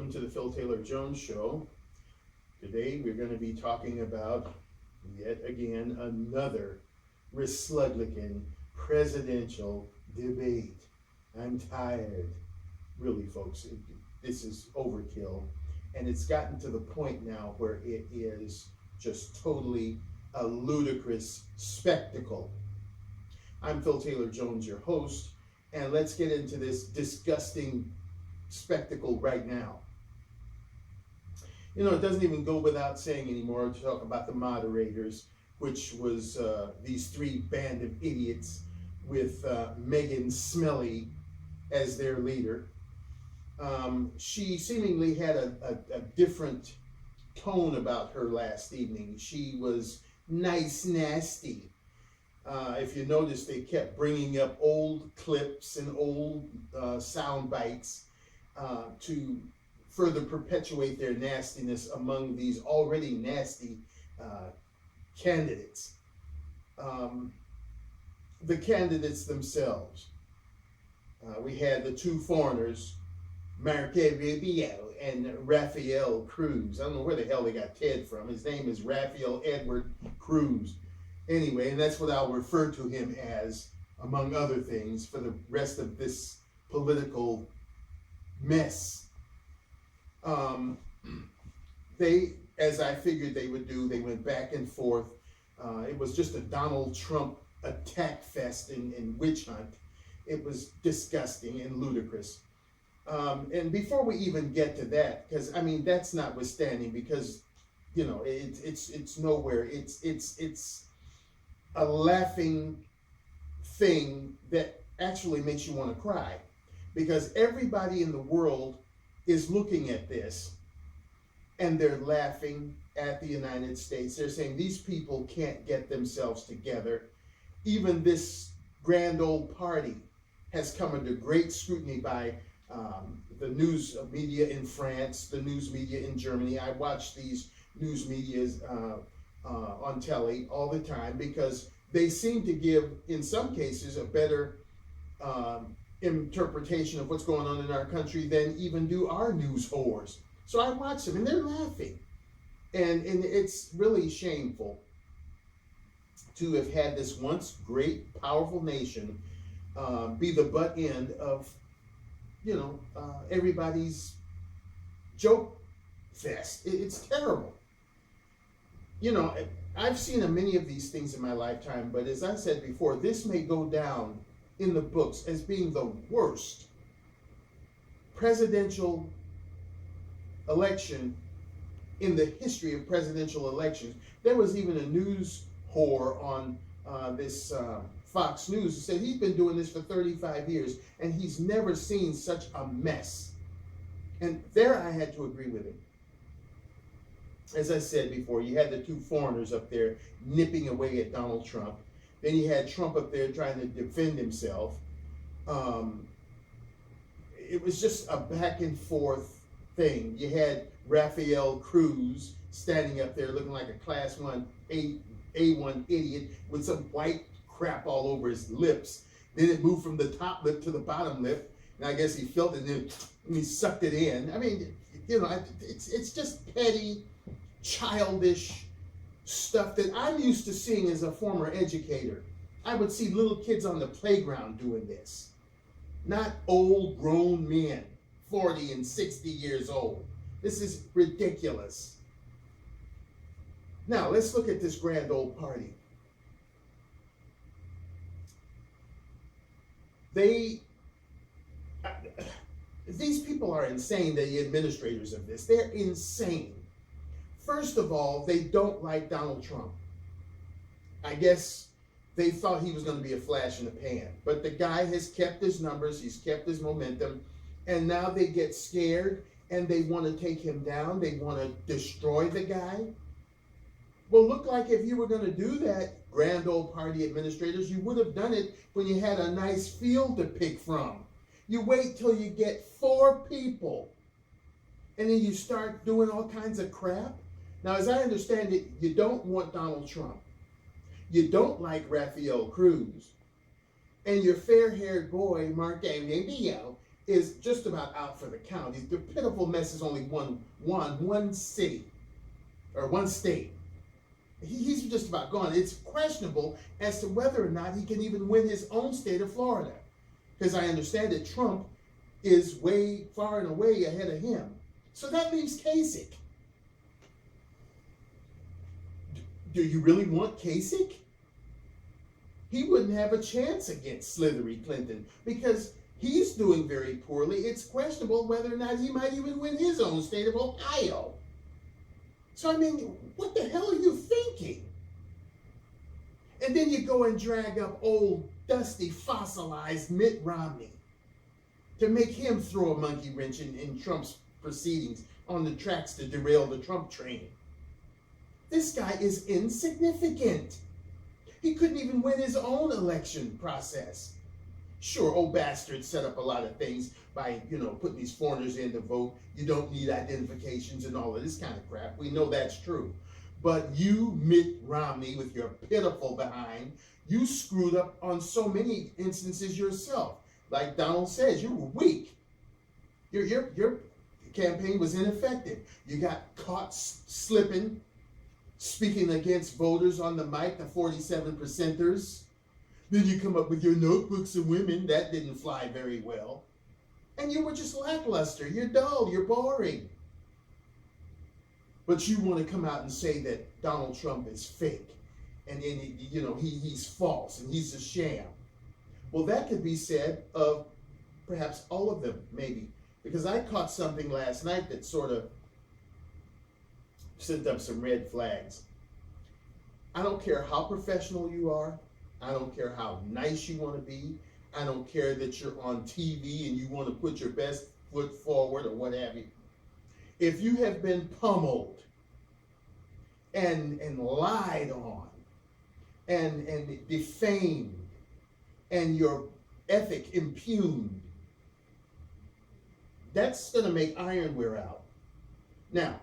welcome to the Phil Taylor Jones Show. Today we're going to be talking about, yet again, another Republican presidential debate. I'm tired. Really, folks, this is overkill. And it's gotten to the point now where it is just totally a ludicrous spectacle. I'm Phil Taylor Jones, your host, and let's get into this disgusting spectacle right now. You know, it doesn't even go without saying anymore to talk about the moderators, which was these three band of idiots with Megyn Kelly as their leader. She seemingly had a different tone about her last evening. She was nice, nasty. If you notice, they kept bringing up old clips and old sound bites to further perpetuate their nastiness among these already nasty candidates. The candidates themselves. We had the two foreigners, Rubio and Rafael Cruz. I don't know where the hell they got Ted from. His name is Rafael Edward Cruz. Anyway, and that's what I'll refer to him as, among other things, for the rest of this political mess. They, as I figured they would do, they went back and forth. It was just a Donald Trump attack fest and witch hunt. It was disgusting and ludicrous. And before we even get to that, because I mean that's notwithstanding, because you know it's nowhere. It's a laughing thing that actually makes you want to cry, because everybody in the world is looking at this and they're laughing at the United States. They're saying these people can't get themselves together. Even this grand old party has come under great scrutiny by the news media in France, the news media in Germany. I watch these news medias on telly all the time because they seem to give, in some cases, a better interpretation of what's going on in our country than even do our news whores. So I watch them and they're laughing. And it's really shameful to have had this once great, powerful nation be the butt end of, everybody's joke fest. It's terrible. You know, I've seen many of these things in my lifetime, but as I said before, this may go down in the books as being the worst presidential election in the history of presidential elections. There was even a news whore on this Fox News who said he's been doing this for 35 years and he's never seen such a mess. And there I had to agree with him. As I said before, you had the two foreigners up there nipping away at Donald Trump. Then you had Trump up there trying to defend himself. It was just a back and forth thing. You had Rafael Cruz standing up there looking like a class 1 A1 idiot with some white crap all over his lips. Then it moved from the top lip to the bottom lip, and I guess he felt it and he sucked it in. I mean, it's just petty, childish stuff that I'm used to seeing as a former educator. I would see little kids on the playground doing this, not old grown men, 40 and 60 years old. This is ridiculous. Now, let's look at this grand old party. These people are insane, the administrators of this. They're insane. First of all, they don't like Donald Trump. I guess they thought he was going to be a flash in the pan. But the guy has kept his numbers, he's kept his momentum, and now they get scared and they want to take him down. They want to destroy the guy. Well, look like if you were going to do that, grand old party administrators, you would have done it when you had a nice field to pick from. You wait till you get 4 people, and then you start doing all kinds of crap. Now, as I understand it, you don't want Donald Trump. You don't like Rafael Cruz. And your fair-haired boy, Rubio, is just about out for the count. The pitiful mess is only one city or one state. He's just about gone. It's questionable as to whether or not he can even win his own state of Florida, because I understand that Trump is way far and away ahead of him. So that leaves Kasich. Do you really want Kasich? He wouldn't have a chance against Slithery Clinton because he's doing very poorly. It's questionable whether or not he might even win his own state of Ohio. So, I mean, what the hell are you thinking? And then you go and drag up old, dusty, fossilized Mitt Romney to make him throw a monkey wrench in Trump's proceedings on the tracks to derail the Trump train. This guy is insignificant. He couldn't even win his own election process. Sure, old bastard set up a lot of things by, putting these foreigners in to vote. You don't need identifications and all of this kind of crap. We know that's true. But you, Mitt Romney, with your pitiful behind, you screwed up on so many instances yourself. Like Donald says, you were weak. Your campaign was ineffective. You got caught slipping, speaking against voters on the mic, the 47%ers. Then you come up with your notebooks of women. That didn't fly very well. And you were just lackluster. You're dull. You're boring. But you want to come out and say that Donald Trump is fake. And he's false and he's a sham. Well, that could be said of perhaps all of them, maybe. Because I caught something last night that sort of sent up some red flags. I don't care how professional you are. I don't care how nice you want to be. I don't care that you're on TV and you want to put your best foot forward or what have you. If you have been pummeled and lied on and defamed and your ethic impugned, that's going to make iron wear out. Now,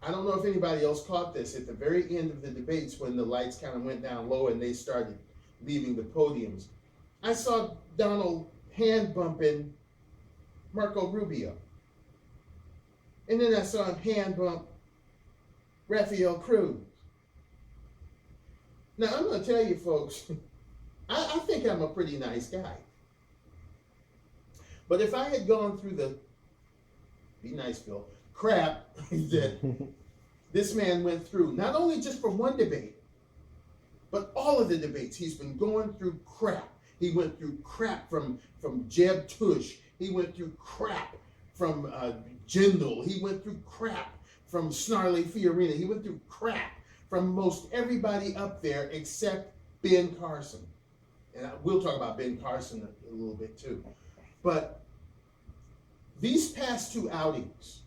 I don't know if anybody else caught this at the very end of the debates when the lights kind of went down low and they started leaving the podiums. I saw Donald hand bumping Marco Rubio. And then I saw him hand bump Rafael Cruz. Now, I'm going to tell you folks, I think I'm a pretty nice guy. But if I had gone through the, be nice, Bill, crap that this man went through, not only just for one debate, but all of the debates, he's been going through crap. He went through crap from Jeb Tush. He went through crap from Jindal. He went through crap from Snarly Fiorina. He went through crap from most everybody up there except Ben Carson. And we'll talk about Ben Carson a little bit too. But these past two outings,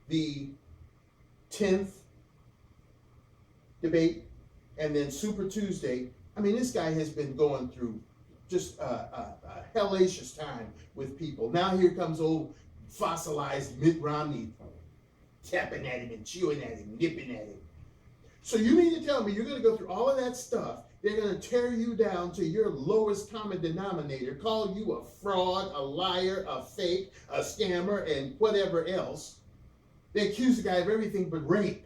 the 10th debate and then Super Tuesday, I mean, this guy has been going through just a hellacious time with people. Now here comes old fossilized Mitt Romney tapping at him and chewing at him, nipping at him. So you mean to tell me you're going to go through all of that stuff, they're going to tear you down to your lowest common denominator, call you a fraud, a liar, a fake, a scammer, and whatever else. They accuse the guy of everything but rape.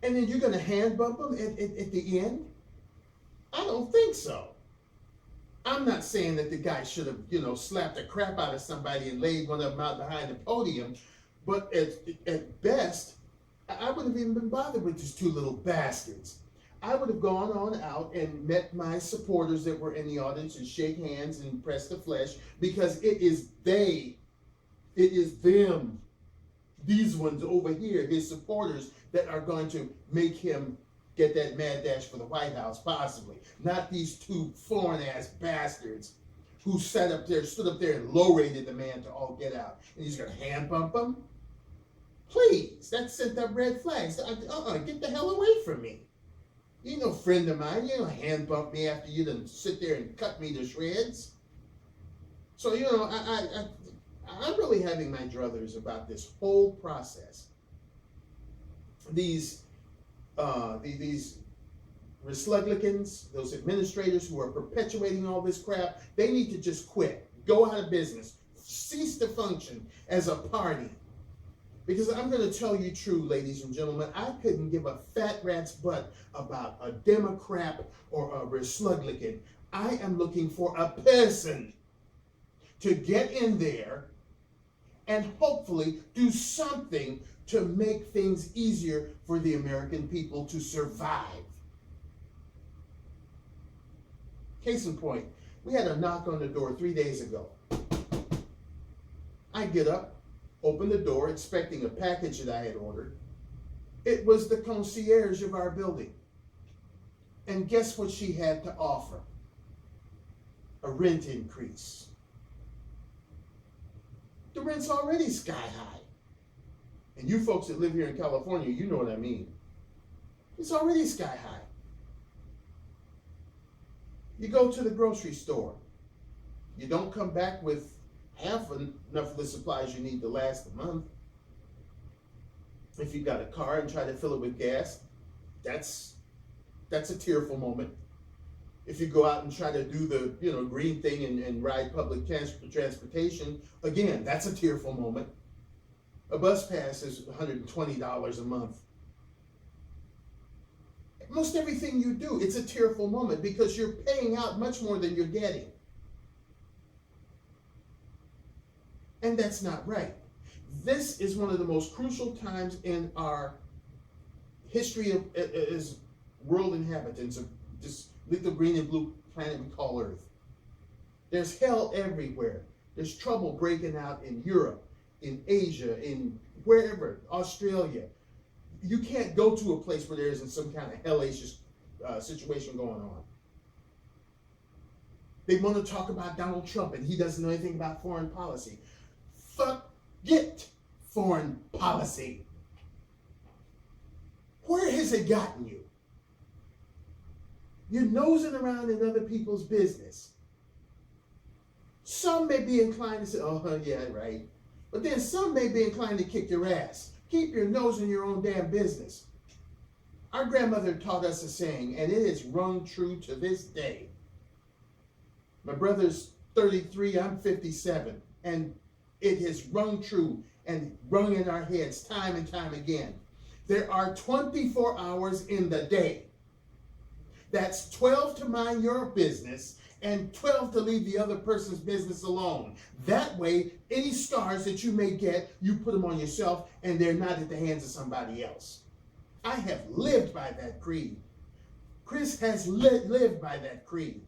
And then you're going to hand bump him at the end? I don't think so. I'm not saying that the guy should have, slapped the crap out of somebody and laid one of them out behind the podium. But at best, I wouldn't have even been bothered with these two little bastards. I would have gone on out and met my supporters that were in the audience and shake hands and press the flesh, because it is they, it is them, these ones over here, his supporters, that are going to make him get that mad dash for the White House, possibly. Not these two foreign-ass bastards who stood up there and low-rated the man to all get out. And he's going to hand bump him? Please, that sent up red flags. Get the hell away from me. You ain't no friend of mine. You don't hand bump me after you done sit there and cut me to shreds. So, I'm really having my druthers about this whole process. These Republicans, those administrators who are perpetuating all this crap, they need to just quit, go out of business, cease to function as a party. Because I'm going to tell you true, ladies and gentlemen, I couldn't give a fat rat's butt about a Democrat or a Republican. I am looking for a person to get in there and hopefully do something to make things easier for the American people to survive. Case in point, we had a knock on the door 3 days ago. I get up, open the door, expecting a package that I had ordered. It was the concierge of our building. And guess what she had to offer? A rent increase. The rent's already sky high. And you folks that live here in California, you know what I mean. It's already sky high. You go to the grocery store. You don't come back with half enough of the supplies you need to last a month. If you've got a car and try to fill it with gas, that's a tearful moment. If you go out and try to do the green thing and ride public transportation, again, that's a tearful moment. A bus pass is $120 a month. Most everything you do, it's a tearful moment because you're paying out much more than you're getting. And that's not right. This is one of the most crucial times in our history of as world inhabitants of this little green and blue planet we call Earth. There's hell everywhere. There's trouble breaking out in Europe, in Asia, in wherever, Australia. You can't go to a place where there isn't some kind of hellacious situation going on. They want to talk about Donald Trump and he doesn't know anything about foreign policy. Forget foreign policy. Where has it gotten you? You're nosing around in other people's business. Some may be inclined to say, oh, yeah, right. But then some may be inclined to kick your ass. Keep your nose in your own damn business. Our grandmother taught us a saying, and it has rung true to this day. My brother's 33, I'm 57, and it has rung true and rung in our heads time and time again. There are 24 hours in the day. That's 12 to mind your business and 12 to leave the other person's business alone. That way, any scars that you may get, you put them on yourself and they're not at the hands of somebody else. I have lived by that creed. Chris has lived by that creed.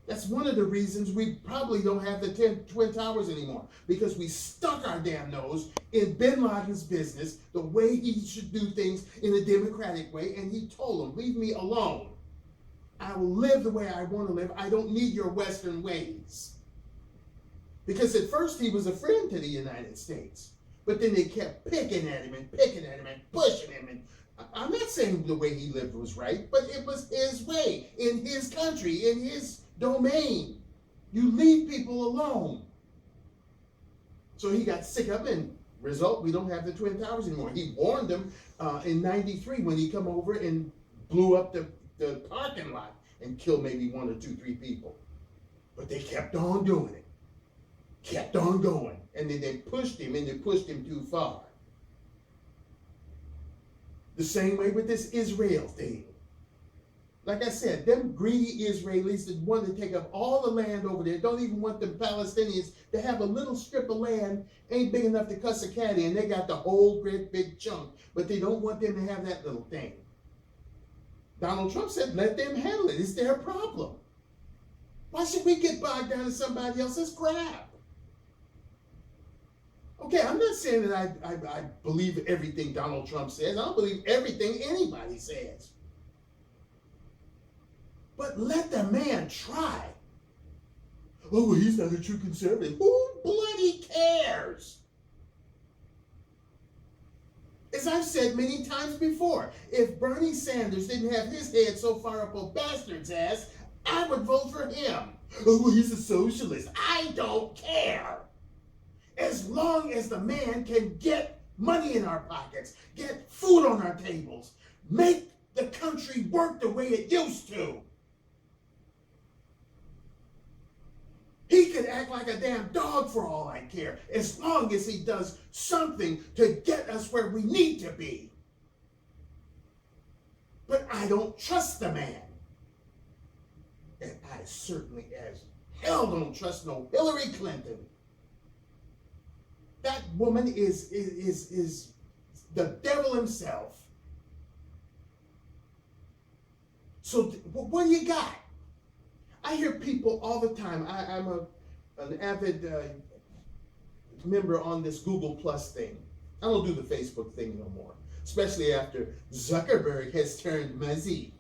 That's one of the reasons we probably don't have the Twin Towers anymore, because we stuck our damn nose in Bin Laden's business, the way he should do things in a democratic way, and he told them, leave me alone. I will live the way I want to live. I don't need your Western ways. Because at first he was a friend to the United States, but then they kept picking at him and pushing him. And I'm not saying the way he lived was right, but it was his way, in his country, in his domain. You leave people alone. So he got sick of it, and result, we don't have the Twin Towers anymore. He warned them in '93 when he come over and blew up the parking lot and killed maybe 1 or 2, 3 people. But they kept on doing it. Kept on going. And then they pushed him, and they pushed him too far. The same way with this Israel thing. Like I said, them greedy Israelis that want to take up all the land over there, don't even want the Palestinians to have a little strip of land, ain't big enough to cuss a cat in. They got the whole great big chunk, but they don't want them to have that little thing. Donald Trump said, let them handle it. It's their problem. Why should we get bogged down in somebody else's crap? Okay, I'm not saying that I believe everything Donald Trump says. I don't believe everything anybody says. But let the man try. Oh, well, he's not a true conservative. Who bloody cares? As I've said many times before, if Bernie Sanders didn't have his head so far up a bastard's ass, I would vote for him. Oh, well, he's a socialist. I don't care. As long as the man can get money in our pockets, get food on our tables, make the country work the way it used to. He could act like a damn dog for all I care, as long as he does something to get us where we need to be. But I don't trust the man. And I certainly as hell don't trust no Hillary Clinton. That woman is the devil himself. So what do you got? I hear people all the time. I'm an avid member on this Google Plus thing. I don't do the Facebook thing no more, especially after Zuckerberg has turned muzzy.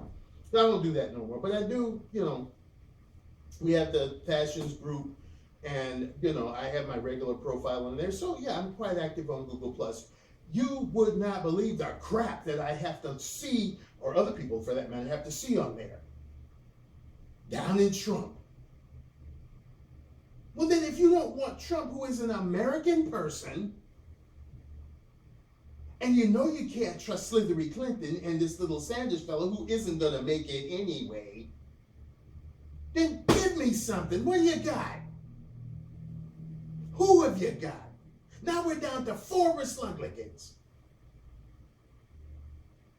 I don't do that no more, but I do, we have the fashions group, and, I have my regular profile on there. So, yeah, I'm quite active on Google Plus. You would not believe the crap that I have to see, or other people for that matter, have to see on there. Down in Trump. Well, then if you don't want Trump, who is an American person, and you know you can't trust Hillary Clinton and this little Sanders fellow who isn't going to make it anyway, then give me something. What do you got? Who have you got? Now we're down to 4 Republicans.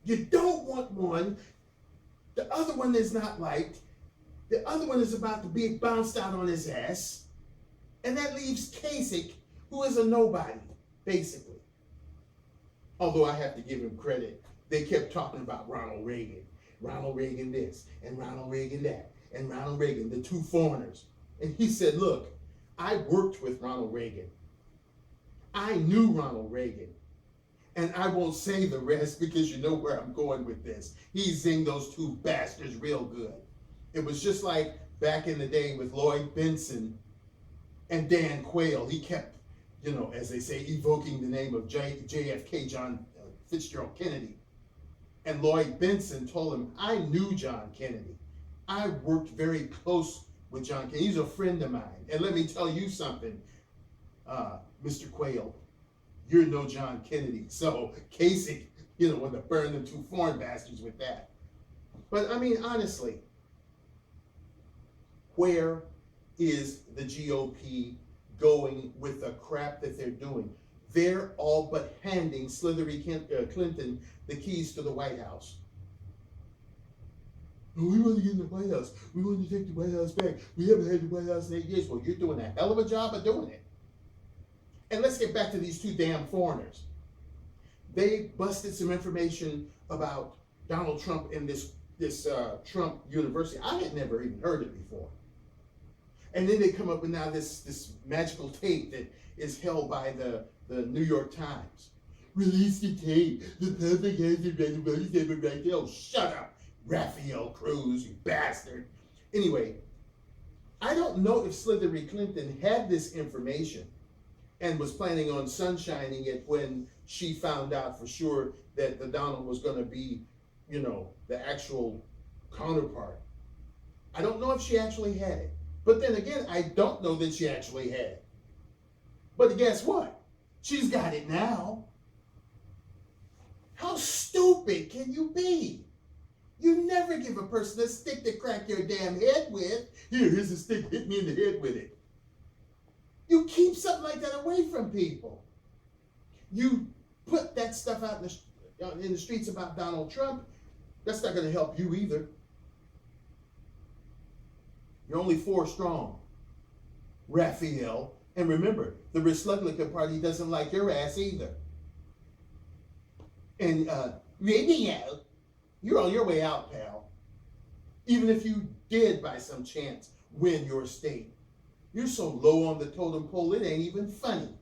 You don't want one. The other one is not liked. The other one is about to be bounced out on his ass. And that leaves Kasich, who is a nobody, basically. Although I have to give him credit. They kept talking about Ronald Reagan. Ronald Reagan this, and Ronald Reagan that, and Ronald Reagan, the 2 foreigners. And he said, look, I worked with Ronald Reagan. I knew Ronald Reagan. And I won't say the rest because you know where I'm going with this. He zinged those 2 bastards real good. It was just like back in the day with Lloyd Benson and Dan Quayle. He kept, as they say, evoking the name of JFK, John Fitzgerald Kennedy. And Lloyd Benson told him, I knew John Kennedy. I worked very close with John Kennedy. He's a friend of mine. And let me tell you something, Mr. Quayle, you're no John Kennedy. So Kasich, want to burn them 2 foreign bastards with that. But I mean, honestly, where is the GOP going with the crap that they're doing? They're all but handing Hillary Clinton the keys to the White House. Oh, we want to get in the White House. We want to take the White House back. We haven't had the White House in 8 years. Well, you're doing a hell of a job of doing it. And let's get back to these 2 damn foreigners. They busted some information about Donald Trump and this Trump University. I had never even heard it before. And then they come up with now this magical tape that is held by the New York Times. Release the tape. The public has the right to right there. Oh, shut up, Rafael Cruz, you bastard. Anyway, I don't know if Hillary Clinton had this information and was planning on sunshining it when she found out for sure that the Donald was going to be, the actual counterpart. I don't know if she actually had it. But then again, I don't know that she actually had it. But guess what? She's got it now. How stupid can you be? You never give a person a stick to crack your damn head with. Here's a stick, hit me in the head with it. You keep something like that away from people. You put that stuff out in the streets about Donald Trump, that's not going to help you either. You're only 4 strong, Raphael. And remember, the Republican Party doesn't like your ass either. And Rubio, you're on your way out, pal. Even if you did by some chance win your state, you're so low on the totem pole, it ain't even funny.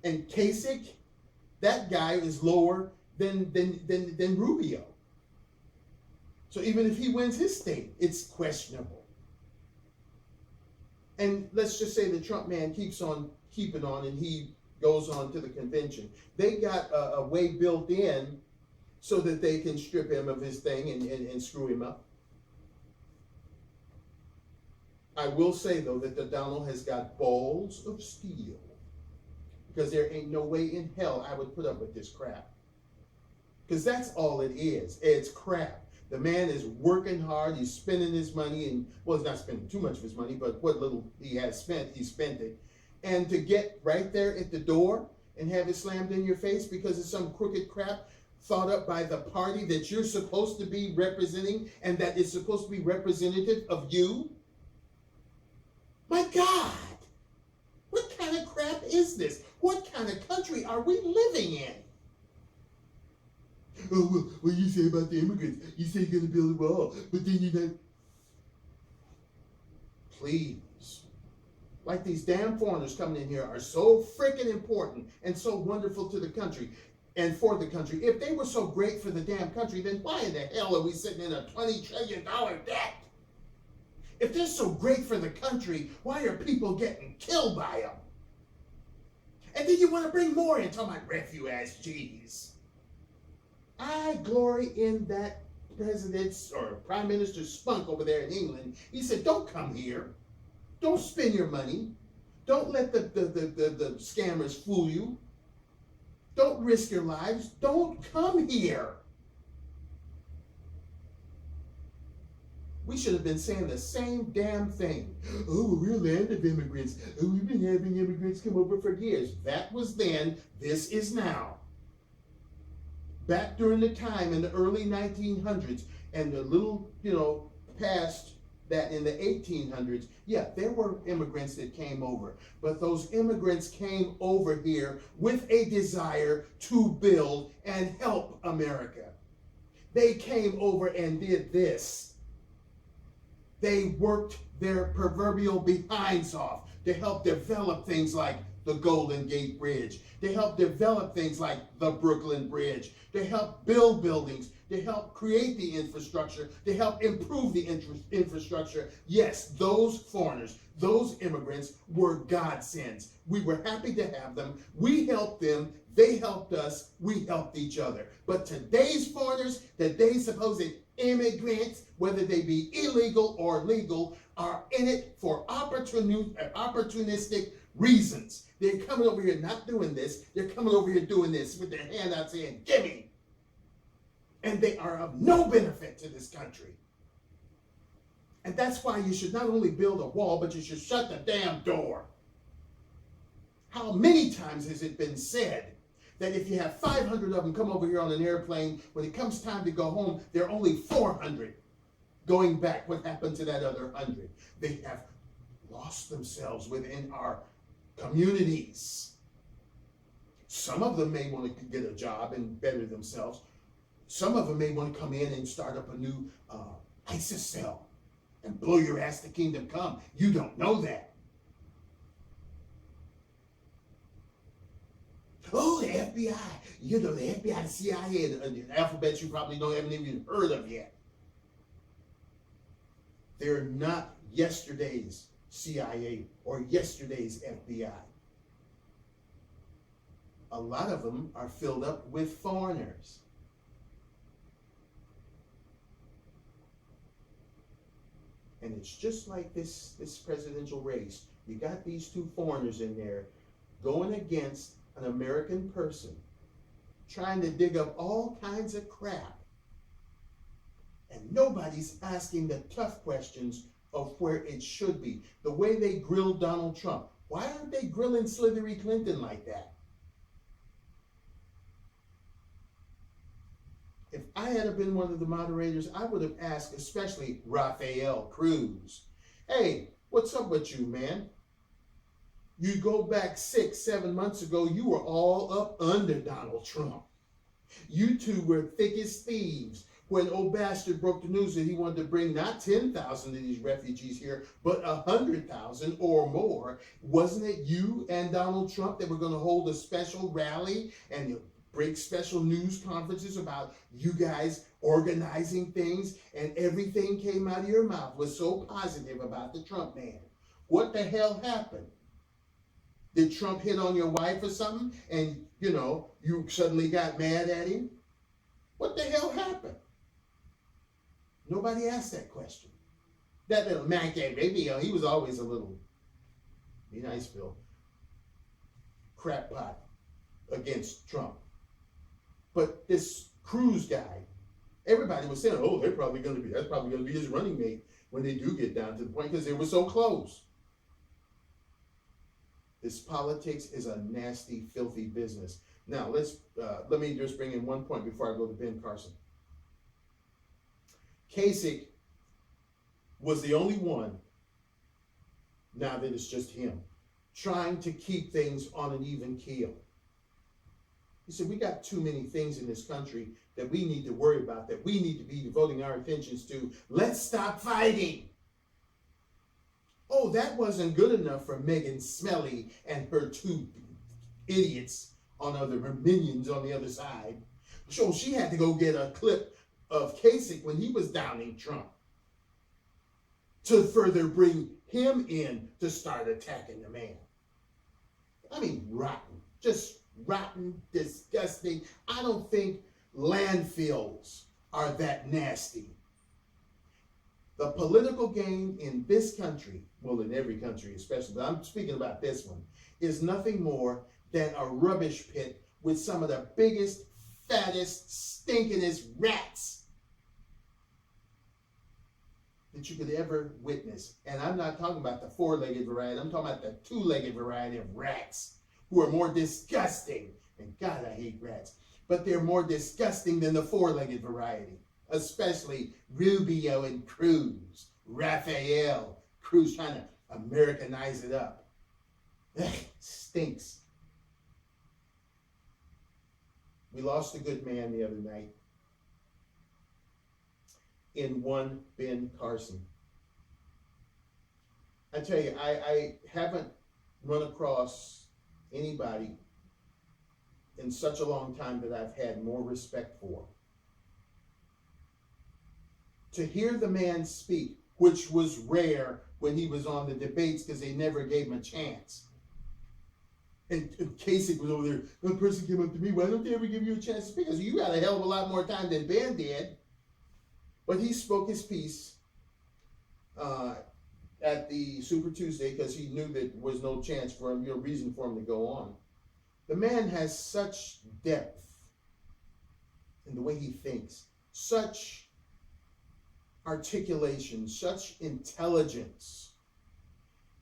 And Kasich, that guy is lower than Rubio. So even if he wins his state, it's questionable. And let's just say the Trump man keeps on keeping on and he goes on to the convention. They got a way built in so that they can strip him of his thing and screw him up. I will say, though, that the Donald has got balls of steel, because there ain't no way in hell I would put up with this crap. Because that's all it is. It's crap. The man is working hard. He's spending his money, and well, he's not spending too much of his money, but what little he has spent, he spent it. And to get right there at the door and have it slammed in your face because of some crooked crap thought up by the party that you're supposed to be representing and that is supposed to be representative of you? My God, what kind of crap is this? What kind of country are we living in? Oh, well, what you say about the immigrants? You say you're going to build a wall, but then you're not. Please. Like these damn foreigners coming in here are so freaking important and so wonderful to the country and for the country. If they were so great for the damn country, then why in the hell are we sitting in a $20 trillion debt? If they're so great for the country, why are people getting killed by them? And then you want to bring more in, talking about refugees. I glory in that president's or prime minister's spunk over there in England. He said, don't come here. Don't spend your money. Don't let the scammers fool you. Don't risk your lives. Don't come here. We should have been saying the same damn thing. Oh, we're a land of immigrants. Oh, we've been having immigrants come over for years. That was then. This is now. Back during the time in the early 1900s and a little, past that in the 1800s, yeah, there were immigrants that came over. But those immigrants came over here with a desire to build and help America. They came over and did this. They worked their proverbial behinds off to help develop things like the Golden Gate Bridge, to help develop things like the Brooklyn Bridge, to help build buildings, to help create the infrastructure, to help improve the infrastructure. Yes, those foreigners, those immigrants were godsends. We were happy to have them. We helped them. They helped us. We helped each other. But today's foreigners, today's supposed immigrants, whether they be illegal or legal, are in it for opportunistic reasons. They're coming over here not doing this. They're coming over here doing this with their hand out saying, gimme. And they are of no benefit to this country. And that's why you should not only build a wall, but you should shut the damn door. How many times has it been said that if you have 500 of them come over here on an airplane, when it comes time to go home, there are only 400 going back? What happened to that other 100? They have lost themselves within our communities. Some of them may want to get a job and better themselves. Some of them may want to come in and start up a new ISIS cell and blow your ass to kingdom come. You don't know that. Oh, the FBI. The FBI, the CIA, the alphabets you probably haven't even heard of yet. They're not yesterday's CIA or yesterday's FBI. A lot of them are filled up with foreigners. And it's just like this presidential race. You got these two foreigners in there going against an American person, trying to dig up all kinds of crap. And nobody's asking the tough questions of where it should be. The way they grilled Donald Trump. Why aren't they grilling Slithery Clinton like that? If I had been one of the moderators, I would have asked, especially Rafael Cruz, hey, what's up with you, man? You go back 6-7 months ago, you were all up under Donald Trump. You two were thick as thieves. When old bastard broke the news that he wanted to bring not 10,000 of these refugees here, but 100,000 or more, wasn't it you and Donald Trump that were going to hold a special rally and break special news conferences about you guys organizing things, and everything came out of your mouth was so positive about the Trump man? What the hell happened? Did Trump hit on your wife or something and, you suddenly got mad at him? What the hell happened? Nobody asked that question. That little man came, maybe he was always a little, be nice, Bill, crackpot against Trump. But this Cruz guy. Everybody was saying, oh, that's probably going to be his running mate when they do get down to the point, because they were so close. This politics is a nasty, filthy business. Now, let me just bring in one point before I go to Ben Carson. Kasich was the only one, now that it's just him, trying to keep things on an even keel. He said, we got too many things in this country that we need to worry about, that we need to be devoting our attentions to. Let's stop fighting. Oh, that wasn't good enough for Megyn Smelly and her two idiots her minions on the other side. So she had to go get a clip of Kasich when he was downing Trump to further bring him in to start attacking the man. I mean, rotten. Just rotten, disgusting. I don't think landfills are that nasty. The political game in this country, well, in every country especially, but I'm speaking about this one, is nothing more than a rubbish pit with some of the biggest, fattest, stinkingest rats that you could ever witness. And I'm not talking about the four-legged variety. I'm talking about the two-legged variety of rats who are more disgusting. And God, I hate rats. But they're more disgusting than the four-legged variety, especially Rubio and Cruz. Rafael Cruz trying to Americanize it up. Stinks. We lost a good man the other night in one Ben Carson. I tell you, I haven't run across anybody in such a long time that I've had more respect for. To hear the man speak, which was rare when he was on the debates because they never gave him a chance. And Kasich was over there, one person came up to me, why don't they ever give you a chance to speak? I said, you got a hell of a lot more time than Ben did. But he spoke his piece at the Super Tuesday because he knew that there was no chance for him, reason for him to go on. The man has such depth in the way he thinks, such articulation, such intelligence.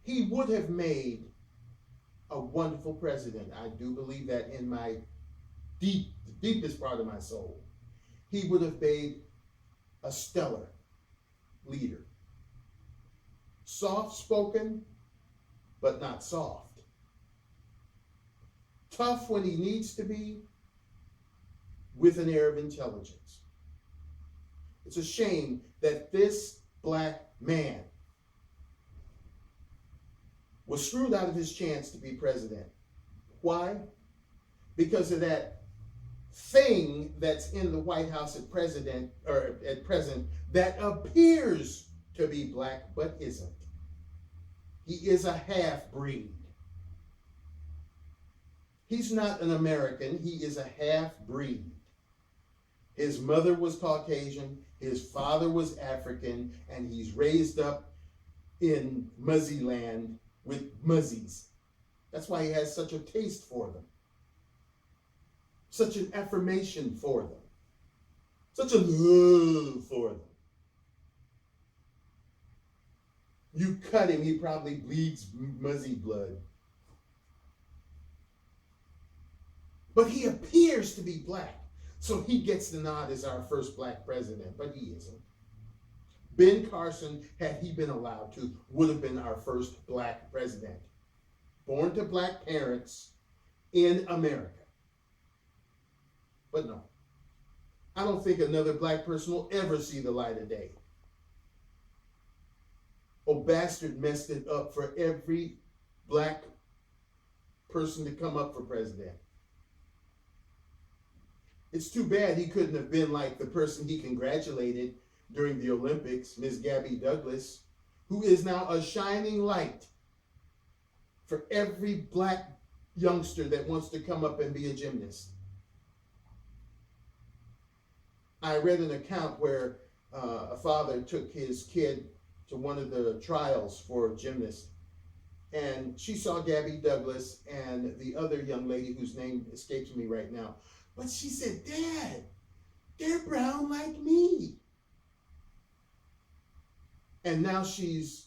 He would have made a wonderful president. I do believe that in my deepest part of my soul. He would have made a stellar leader. Soft-spoken, but not soft. Tough when he needs to be, with an air of intelligence. It's a shame that this black man was screwed out of his chance to be president. Why? Because of that thing that's in the White House at present that appears to be black but isn't. He is a half-breed. He's not an American. He is a half-breed. His mother was Caucasian, his father was African, and he's raised up in Muzzy land with Muzzies. That's why he has such a taste for them, such an affirmation for them, such a love for them. You cut him, he probably bleeds Muzzy blood. But he appears to be black. So he gets the nod as our first black president, but he isn't. Ben Carson, had he been allowed to, would have been our first black president. Born to black parents in America. But no, I don't think another black person will ever see the light of day. Oh, bastard messed it up for every black person to come up for president. It's too bad he couldn't have been like the person he congratulated during the Olympics, Miss Gabby Douglas, who is now a shining light for every black youngster that wants to come up and be a gymnast. I read an account where a father took his kid to one of the trials for gymnasts, and she saw Gabby Douglas and the other young lady whose name escapes me right now. But she said, Dad, they're brown like me. And now she's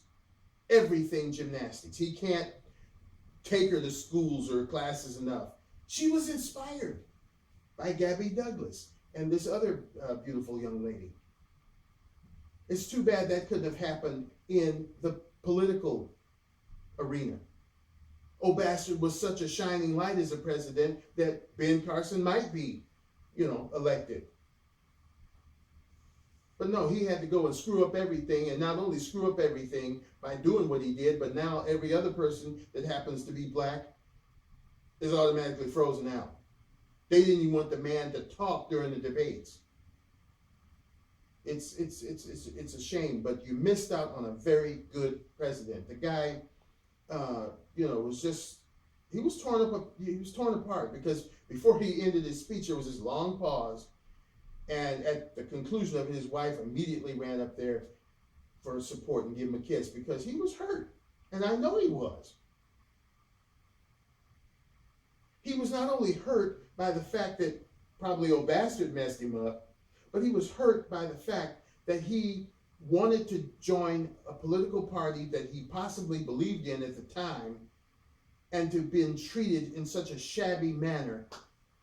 everything gymnastics. He can't take her to schools or classes enough. She was inspired by Gabby Douglas and this other beautiful young lady. It's too bad that couldn't have happened in the political arena. Bastard was such a shining light as a president that Ben Carson might be, elected. But no, he had to go and screw up everything, and not only screw up everything by doing what he did, but now every other person that happens to be black is automatically frozen out. They didn't even want the man to talk during the debates. It's a shame, but you missed out on a very good president. The guy, he was torn apart because before he ended his speech, there was this long pause. And at the conclusion of it, his wife immediately ran up there for support and gave him a kiss because he was hurt. And I know he was. He was not only hurt by the fact that probably Bastard messed him up, but he was hurt by the fact that he wanted to join a political party that he possibly believed in at the time, and to be treated in such a shabby manner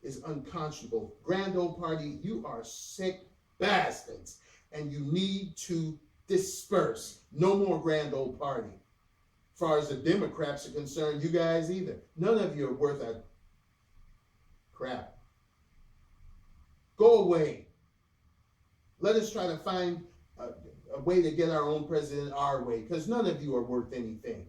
is unconscionable. Grand old party, you are sick bastards, and you need to disperse. No more grand old party. As far as the Democrats are concerned, you guys either. None of you are worth a crap. Go away. Let us try to find a way to get our own president our way, because none of you are worth anything.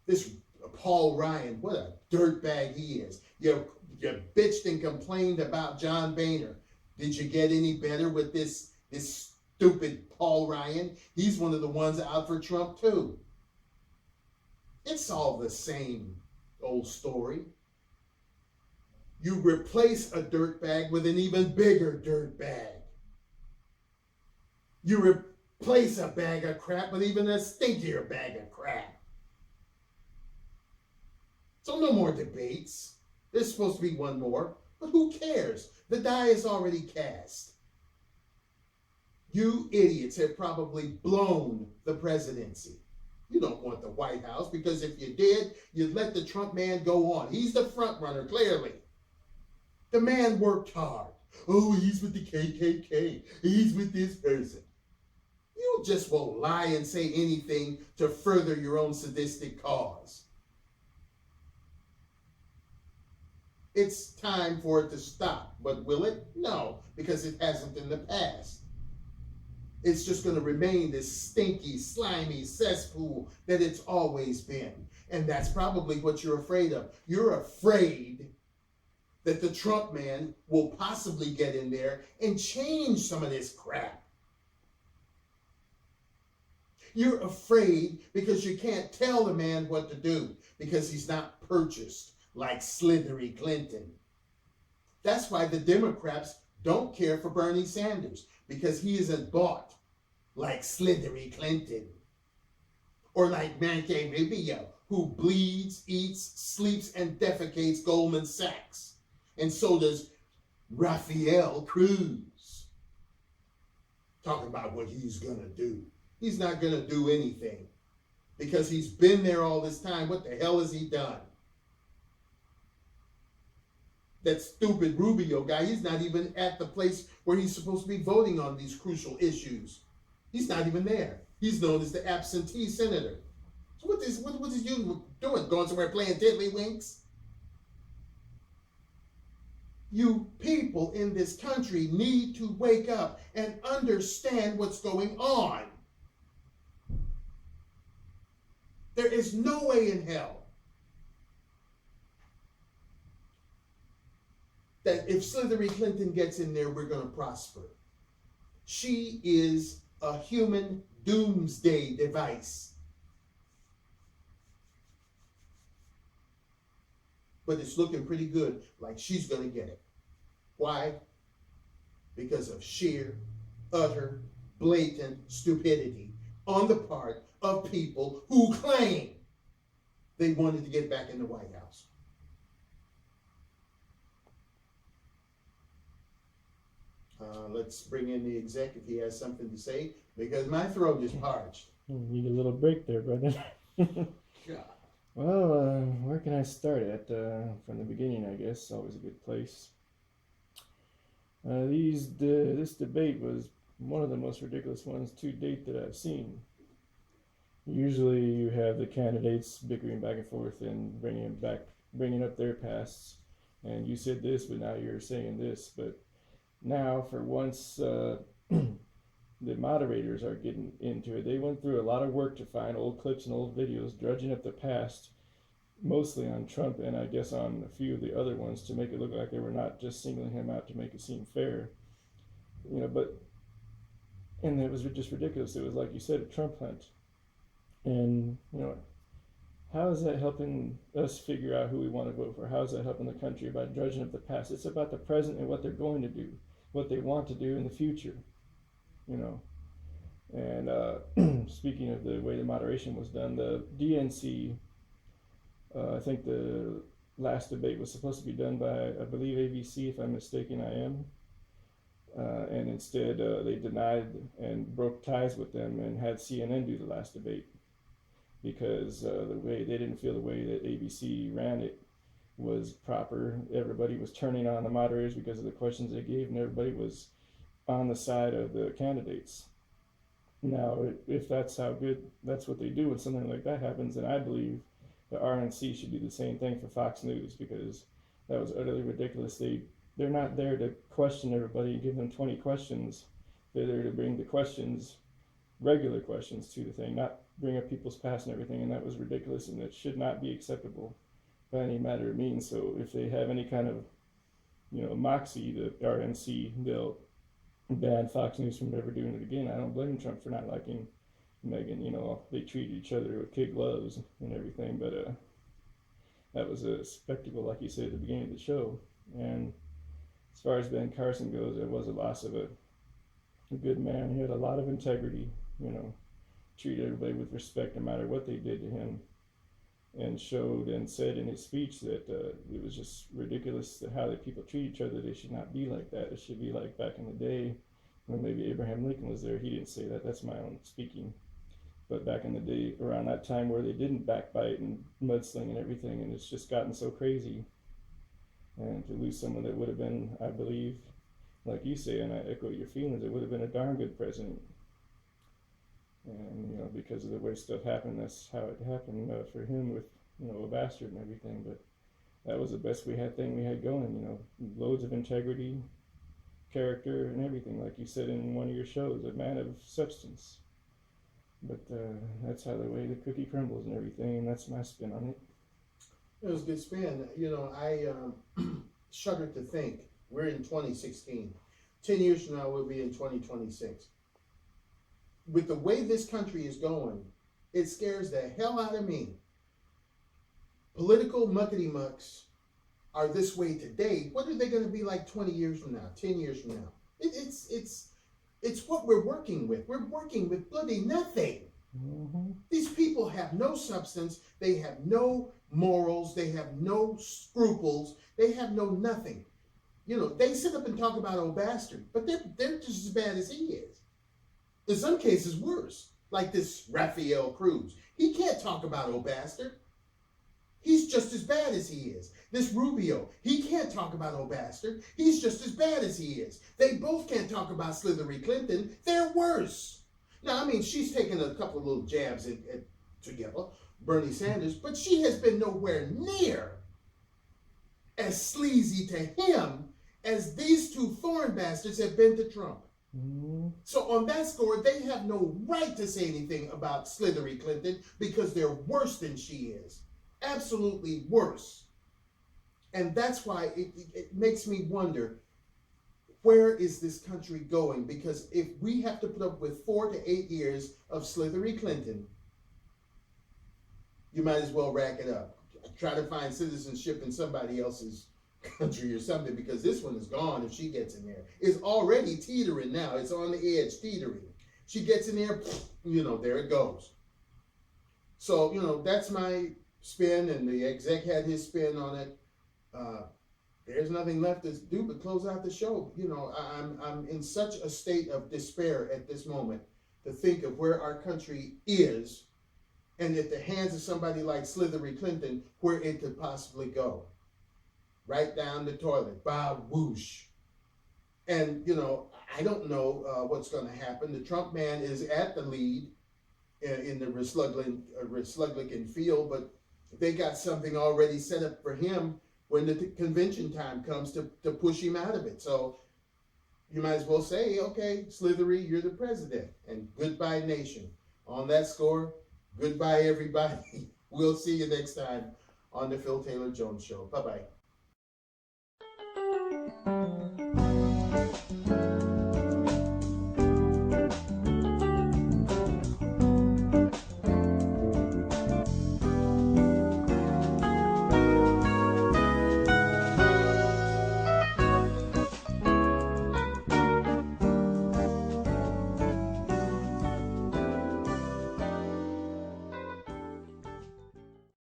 This Paul Ryan, what a dirtbag he is. You bitched and complained about John Boehner. Did you get any better with this stupid Paul Ryan? He's one of the ones out for Trump too. It's all the same old story. You replace a dirtbag with an even bigger dirtbag. You replace a bag of crap with even a stinkier bag of crap. So no more debates. There's supposed to be one more, but who cares? The die is already cast. You idiots have probably blown the presidency. You don't want the White House, because if you did, you'd let the Trump man go on. He's the front runner, clearly. The man worked hard. Oh, he's with the KKK. He's with this person. You just won't lie and say anything to further your own sadistic cause. It's time for it to stop, but will it? No, because it hasn't in the past. It's just going to remain this stinky, slimy cesspool that it's always been. And that's probably what you're afraid of. You're afraid that the Trump man will possibly get in there and change some of this crap. You're afraid because you can't tell the man what to do, because he's not purchased like Slithery Clinton. That's why the Democrats don't care for Bernie Sanders, because he isn't bought like Slithery Clinton. Or like Megyn Rubio, who bleeds, eats, sleeps, and defecates Goldman Sachs. And so does Rafael Cruz. Talking about what he's going to do. He's not going to do anything, because he's been there all this time. What the hell has he done? That stupid Rubio guy, he's not even at the place where he's supposed to be voting on these crucial issues. He's not even there. He's known as the absentee senator. So what is you doing? Going somewhere playing tiddlywinks? You people in this country need to wake up and understand what's going on. There is no way in hell that if Slithery Clinton gets in there, we're going to prosper. She is a human doomsday device. But it's looking pretty good, like she's going to get it. Why? Because of sheer, utter, blatant stupidity on the part of people who claim they wanted to get back in the White House. Let's bring in the exec if he has something to say, because my throat is parched. Need a little break there, brother. Yeah. Well, where can I start at? From the beginning, I guess. Always a good place. This debate was one of the most ridiculous ones to date that I've seen. Usually, you have the candidates bickering back and forth and bringing up their pasts. And you said this, but now you're saying this. But now, for once, the moderators are getting into it. They went through a lot of work to find old clips and old videos, drudging up the past, mostly on Trump and I guess on a few of the other ones, to make it look like they were not just singling him out to make it seem fair. And it was just ridiculous. It was, like you said, a Trump hunt. And, how is that helping us figure out who we want to vote for? How is that helping the country by drudging up the past? It's about the present and what they're going to do, what they want to do in the future, And speaking of the way the moderation was done, the DNC, I think the last debate was supposed to be done by, I believe, ABC, if I'm mistaken, I am. And instead, they denied and broke ties with them and had CNN do the last debate, because they didn't feel the way that ABC ran it was proper. Everybody was turning on the moderators because of the questions they gave, and everybody was on the side of the candidates. Now, if that's what they do when something like that happens, then I believe the RNC should do the same thing for Fox News, because that was utterly ridiculous. They're not there to question everybody and give them 20 questions. They're there to bring the questions, regular questions, to the thing, not bring up people's past and everything, and that was ridiculous, and it should not be acceptable by any matter of means. So if they have any kind of, moxie, the RNC, they'll ban Fox News from ever doing it again. I don't blame Trump for not liking Megyn. They treated each other with kid gloves and everything, but that was a spectacle, like you said at the beginning of the show. And as far as Ben Carson goes, it was a loss of a good man. He had a lot of integrity, treated everybody with respect no matter what they did to him, and showed and said in his speech that it was just ridiculous how that people treat each other. They should not be like that. It should be like back in the day when maybe Abraham Lincoln was there. He didn't say that. That's my own speaking. But back in the day, around that time where they didn't backbite and mudsling and everything, and it's just gotten so crazy. And to lose someone that would have been, I believe, like you say, and I echo your feelings, it would have been a darn good president. And, because of the way stuff happened, that's how it happened for him with, a bastard and everything. But that was the best we had going, loads of integrity, character, and everything, like you said in one of your shows, a man of substance. But that's how the way the cookie crumbles and everything, and that's my spin on it. It was a good spin. I shudder to think we're in 2016. 10 years from now, we'll be in 2026. With the way this country is going, it scares the hell out of me. Political muckety-mucks are this way today. What are they going to be like 20 years from now, 10 years from now? It's what we're working with. We're working with bloody nothing. Mm-hmm. These people have no substance. They have no morals. They have no scruples. They have no nothing. They sit up and talk about old bastard, but they're just as bad as he is. In some cases, worse. Like this Rafael Cruz. He can't talk about old bastard. He's just as bad as he is. This Rubio, he can't talk about old bastard. He's just as bad as he is. They both can't talk about Slithery Clinton. They're worse. Now, she's taken a couple of little jabs at together, Bernie Sanders, but she has been nowhere near as sleazy to him as these two foreign bastards have been to Trump. Mm-hmm. So on that score, they have no right to say anything about Slithery Clinton because they're worse than she is. Absolutely worse. And that's why it makes me wonder, where is this country going? Because if we have to put up with 4 to 8 years of Slithery Clinton, you might as well rack it up. Try to find citizenship in somebody else's country or something, because this one is gone if she gets in there. It's already teetering now. It's on the edge, teetering. She gets in there, there it goes. So, that's my spin, and the exec had his spin on it. there's nothing left to do but close out the show. You know, I'm in such a state of despair at this moment to think of where our country is, and at the hands of somebody like Slithery Clinton, where it could possibly go. Right down the toilet, bow whoosh. And, you know, I don't know what's going to happen. The Trump man is at the lead in the Republican field, but they got something already set up for him when the convention time comes to push him out of it. So you might as well say, okay, Slithery, you're the president, and goodbye, nation. On that score, goodbye, everybody. We'll see you next time on the Phil Taylor Jones Show. Bye-bye.